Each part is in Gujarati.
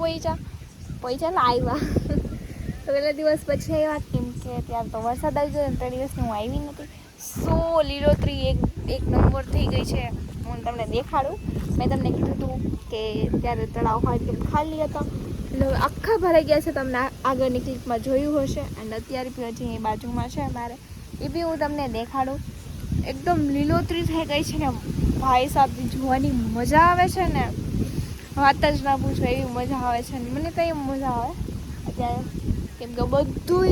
પહોંચ્યા આવ્યા તો પહેલા દિવસ પછી આવ્યા કેમ કે ત્યારે તો વરસાદ આવી ગયો 3 દિવસની હું આવી નથી. સો લીલોતરી એક નંબર થઈ ગઈ છે. હું તમને દેખાડું. મેં તમને કીધું હતું કે ત્યારે તળાવ હોય કે ખાલી હતા એટલે આખા ભરાઈ ગયા છે. તમને આગળની ક્લિપમાં જોયું હશે. એન્ડ અત્યારે બી હજી એ બાજુમાં છે મારે, એ બી હું તમને દેખાડું. એકદમ લીલોતરી થઈ ગઈ છે ને ભાઈ સાહેબ, જોવાની મજા આવે છે ને વાત જ ના પૂછો, એવી મજા આવે છે ને. મને કઈ મજા આવે અત્યારે કેમ કે બધું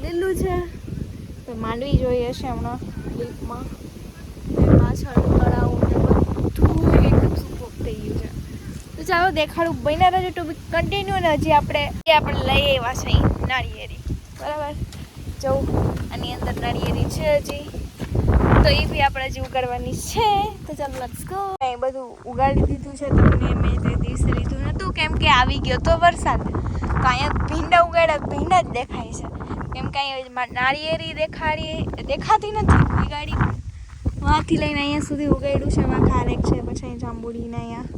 લીલું છે. તો માંડવી જોઈએ છે હમણાં ક્લિપમાં. પાછળ તળાવ બધું એકદમ સુપર થઈ ગયું છે. તો ચાલો દેખાડું. બન્યા રહેજો ટુ બી કન્ટિન્યુ. ને હજી આપણે લઈ આવ્યા છે નાળિયેરી, બરાબર. જવું આની અંદર નાળિયેરી છે હજી, તો એ બી આપણે હજી ઉગાડવાની છે. તો ચાલો લેટ્સ ગો. એ બધું ઉગાડી દીધું છે. તમને મેં તે દિવસે લીધું નહોતું કેમ કે આવી ગયો તો વરસાદ. તો અહીંયા ભીંડા ઉગાડ્યા, ભીંડા જ દેખાય છે કેમ કે અહીંયા નાળિયેરી દેખાતી નથી. ઉગાડી વાંથી લઈને અહીંયા સુધી ઉગાડ્યું છે. એમાં ખારેક છે, પછી અહીં જાંબુડીને અહીંયા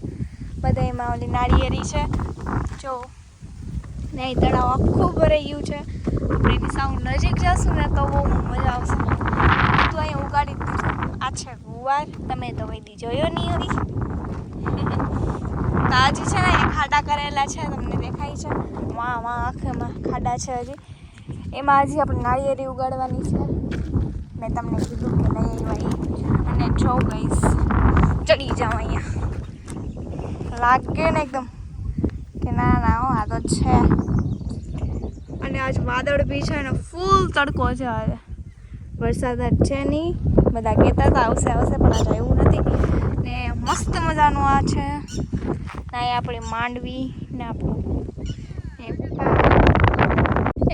બધા એમાં ઓલી નાળિયેરી છે. જો ને અહીં તળાવ આખું ભરાઈ ગયું છે. આપણે એની સાવ નજીક જશું ને તો બહુ મજા આવશે. તો અહીંયા ઉગાડી દીધું. આ છે ગુવાર. તમે તો કઈ જોયો નહીં હોય. તાજી છે ને અહીંયા ખાડા કરેલા છે, તમને દેખાય છે. વાહ આખેમાં ખાડા છે હજી. એમાં હજી આપણે નાળિયેરી ઉગાડવાની છે. મેં તમને કીધું કે લઈ આવ્યા. અને જો ગઈશ ચડી જાઓ અહીંયા. લાગે ને એકદમ કે ના આ તો છે. અને આજ વાદળ બી છે ને ફૂલ તડકો છે. આજે વરસાદ જ છે નહીં. બધા કહેતા હતા આવશે પણ આજે એવું નથી. ને મસ્ત મજાનું આ છે ને આપણી માંડવી ને આપણું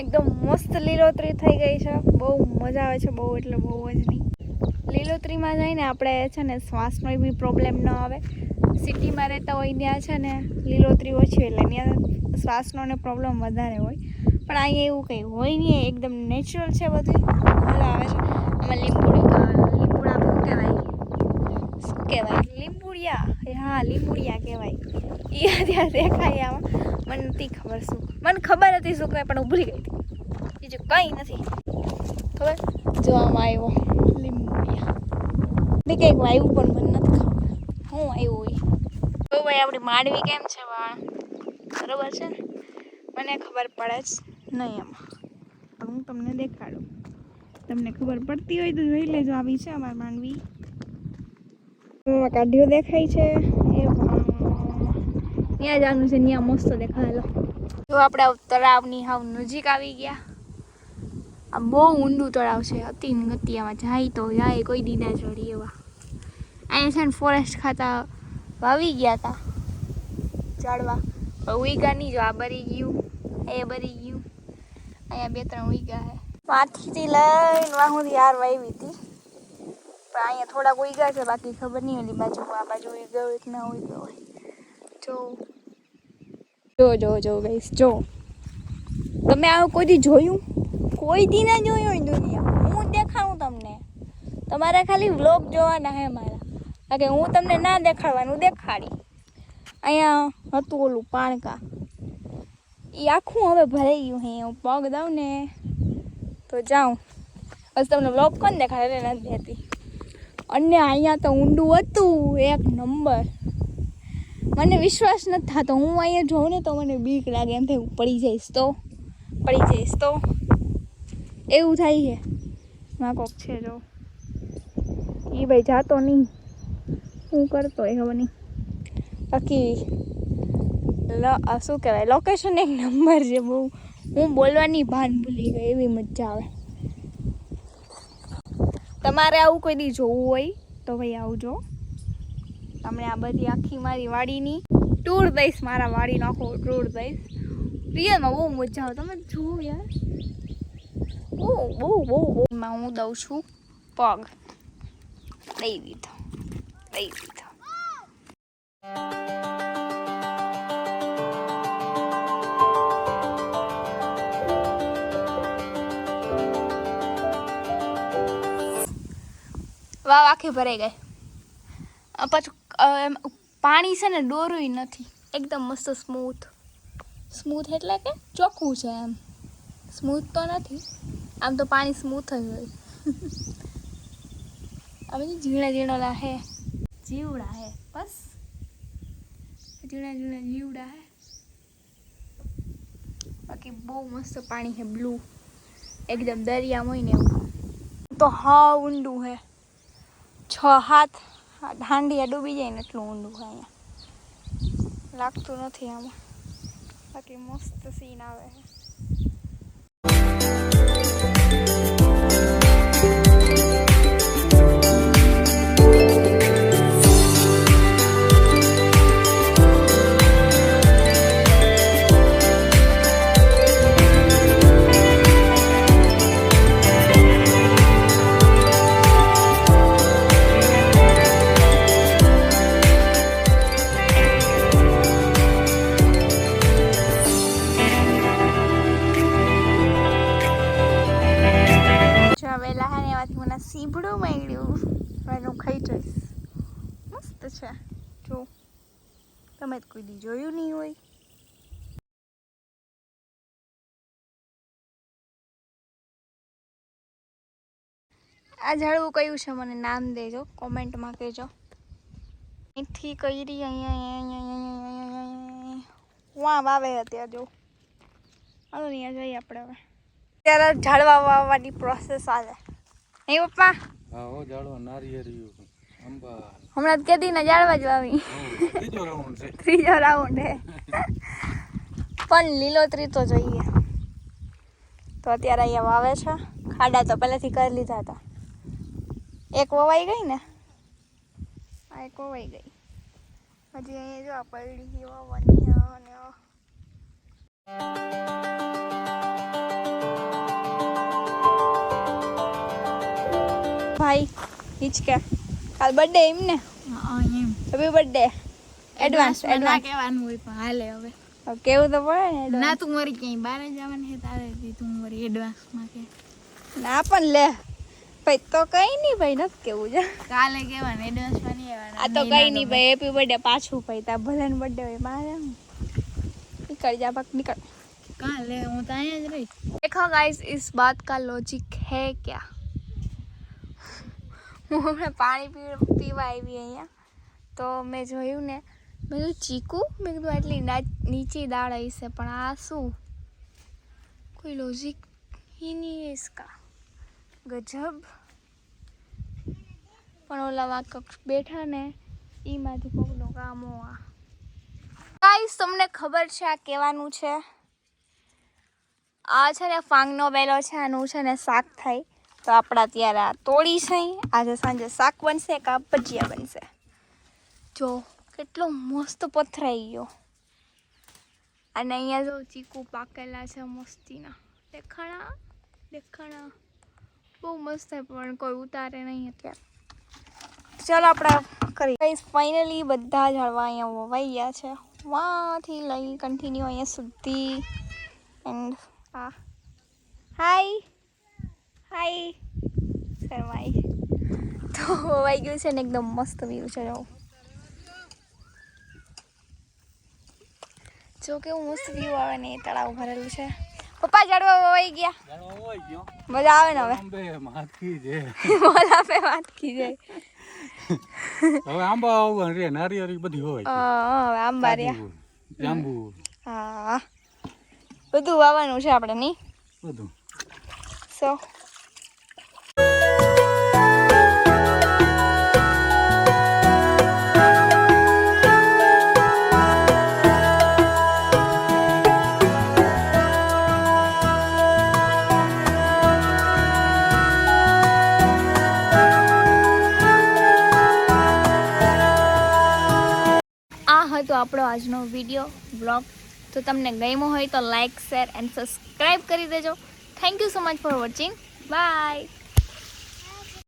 એકદમ મસ્ત લીલોતરી થઈ ગઈ છે. બહુ મજા આવે છે. બહુ એટલે બહુ જ નહીં. લીલોતરીમાં જઈને આપણે છે ને શ્વાસનો બી પ્રોબ્લેમ ન આવે. સિટીમાં રહેતા હોય ત્યાં છે ને લીલોતરી ઓછી એટલે ત્યાં શ્વાસનો ને પ્રોબ્લેમ વધારે હોય. પણ અહીંયા એવું કંઈ હોય નહીં. એકદમ નેચરલ છે બધું. મજા આવે છે. આમાં લીંબુડા શું કહેવાય લીંબુડિયા. હા લીંબુડિયા કહેવાય. એ ત્યાં દેખાય આમાં. મને નથી ખબર શું, મને ખબર હતી શું કહેવાય પણ હું ભૂલી ગઈ હતી. બીજું કંઈ નથી ખબર. જો આમાં આવ્યો લીંબુડિયા. મેં કંઈક આવ્યું પણ મને નથી ખબર હું આવ્યું હોય. તો ભાઈ આપણી માંડવી કેમ છે વાળ બરોબર છે ને, મને ખબર પડે જ નહીં આમાં. પણ હું તમને દેખાડું. તમને ખબર પડતી હોય તો જોઈ લેજો. આવી છે અમારી માંડવી. કાઢ્યો દેખાય છે. એ ત્યાં જવાનું છે. ત્યાં મસ્ત દેખાયેલો. જો આપણે તળાવની હાવ નજીક આવી ગયા. આ બહુ ઊંડું તળાવ છે. અતિ આમાં જાય તો જાય કોઈ દીના જોડી એવા. અહીંયા છે ને ફોરેસ્ટ ખાતા વાવી ગયા હતા ઝાડવા. ઉઈગા નહીં. જો આ બરી ગયું, એ બરી ગયું. અહીંયા 2-3 ઉઈગા છે. માથીથી લઈને વાહુથી હાર વાવી હતી. પણ અહીંયા થોડાક ઉઈગા છે, બાકી ખબર નહીં. ઓલી બાજુ આ બાજુ ઉઈગા હોય કે ના ઉઈગા હોય. જો ગઈશ જો. તમે આવું કોઈ દી જોયું? કોઈ દી ના જોયું હોય દુનિયા. હું દેખાડું તમને. તમારે ખાલી વ્લોગ જોવાના હે મારા. કારણ કે હું તમને ના દેખાડવાનું દેખાડી. અહીંયા હતું ઓલું પાણકા. એ આખું હવે ભરાઈ ગયું હે. હું પગ દઉં ને તો જાઉં. બસ તમને વ્લોગ કોણ દેખાડે એટલે નથી દેતી. અને અહીંયા તો ઊંડું હતું એક નંબર. મને વિશ્વાસ નથી થતો. હું અહીંયા જોઉં ને તો મને બીક લાગે. એમ થાય પડી જઈશ તો એવું થાય છે. માં કોક છે જો. એ ભાઈ જાતો નહીં. શું કરતો એ ખબર નહીં. બાકી શું કહેવાય લોકેશન એક નંબર છે. બહુ હું બોલવાની ભાન ભૂલી ગઈ. એવી મજા આવે. તમારે આવું કોઈ દી જોવું હોય તો ભાઈ આવજો. તમને આ બધી આખી મારી વાડીની ટૂર દઈશ. મારા વાડીનો આખો ટૂર દઈશ. રિયલમાં બહુ મજા આવે. તમે જુઓ યાર. બહુ એમાં હું દઉં છું પગ. દઈ દીધો. વાવ આખી ભરાઈ ગઈ. પાછું પાણી છે ને ડોરું નથી. એકદમ મસ્ત સ્મૂથ એટલે કે ચોખ્ખું છે એમ, સ્મૂથ તો નથી, આમ તો પાણી સ્મૂથ જ હોય. આ બધું ઝીણા ઝીણા હે, જીવડા હે, બસ ઝીણા ઝીણા જીવડા હે. બાકી બહુ મસ્ત પાણી છે, બ્લુ એકદમ દરિયામાં હોય ને એવું. તો હા ઊંડું હે, 6-7 હાંડિયા ડૂબી જાય ને એટલું ઊંડું છે અહીંયા. લાગતું નથી આમાં, બાકી મસ્ત સીન આવે છે. વેલા હે ને એમાંથી મને સીભડું મળ્યું, હવે હું ખાઈ જઈશ. મસ્ત છે, જો તમે કોઈ દી જોયું નહીં હોય. આ ઝાડવું કયું છે મને નામ દેજો, કોમેન્ટમાં કહેજો. અહીંથી કરી અહીંયા વાં વાવે અત્યારે જો અહીંયા જઈએ આપણે હવે. અત્યારે ઝાડવા વાવવાની પ્રોસેસ ચાલે નહીં પપ્પા? હા હો, ઝાડવા નારિયેળ આંબા હમણાં કેદી ના ઝાડવા જ વાવી. ત્રીજો રાઉન્ડ હે. પણ લીલોતરી તો જોઈએ. તો અત્યારે અહીંયા વાવે છે. ખાડા તો પહેલેથી કરી લીધા હતા. એક વવાઈ ગઈ ને, આ એક વવાઈ ગઈ, હજી અહીંયા જો પડી વાવવાની. ભાઈ હિચકે કાલ બર્થડે એમ ને? Happy birthday advance. ના કહેવાનું હોય પણ હાલે હવે કેવું તો પડે ને. ના તું મારી ક્યાંય બહાર જવાનું છે તારે તું મારી એડવાન્સમાં કે ના પણ લે ભાઈ તો કઈ નહીં ભાઈ, નથી કેવું છે કાલે કહેવાનું એડવાન્સમાં નહીં આવવાનું. આ તો કઈ નહીં ભાઈ, હેપી બર્થડે પાછું ભાઈ તાર ભલે બર્થડે હોય મારે નીકળ જા ભાગ નીકળ. કાલે હું તો અહીંયા જ રહી. देखो गाइस इस बात का लॉजिक है क्या? હું હમણાં પાણી પીવા આવી અહીંયા તો મેં જોયું ને, મેં કીધું ચીકુ, મેં કીધું આટલી નીચી દાળ હશે, પણ આ શું, કોઈ લૉજિક ही नहीं है इसका. ગજબ. પણ ઓલા વાંક બેઠા ને એમાંથી કોકનું કામ આ. ગાઈસ તમને ખબર છે આ કહેવાનું છે, આ છે ને ફાંગનો વેલો છે, આનું છે ને શાક થાય. તો આપણા ત્યારે આ તોડી છે, આજે સાંજે શાક બનશે, કાં ભજીયા બનશે. જો કેટલો મસ્ત પથરાઈ ગયો. અને અહીંયા જો ચીકુ પાકેલા છે મસ્તીના, દેખાણા બહુ મસ્ત છે, પણ કોઈ ઉતારે નહીં અત્યારે. ચાલો આપણે કરી. ફાઇનલી બધા ઝાડવા અહીંયા વવાઈ ગયા છે, વાંથી લઈ કન્ટિન્યુ અહીંયા સુધી. એન્ડ હા હાય શરમાઈ તો વવાઈ ગયું છે ને, એકદમ મસ્ત વ્યૂ છે. જો કેવું મસ્ત વ્યૂ આવે ને, તળાવ ભરેલું છે. પપ્પા ઝાડવા વવાઈ ગયા, મજા આવે ને હવે? બોલા પે વાત કી જાય. હવે આંબા આવવાનું રે, નારિયેળ બધી હોય. હવે આંબા રહ્યા, જાંબુ, હા બધું વાવવાનું છે આપણે નહીં બધું. સો હતો આપણો આજનો વિડીયો વ્લોગ. તો તમને ગમ્યો હોય તો લાઇક, શેર એન્ડ સબસ્ક્રાઈબ કરી દેજો. Thank you so much for watching. By.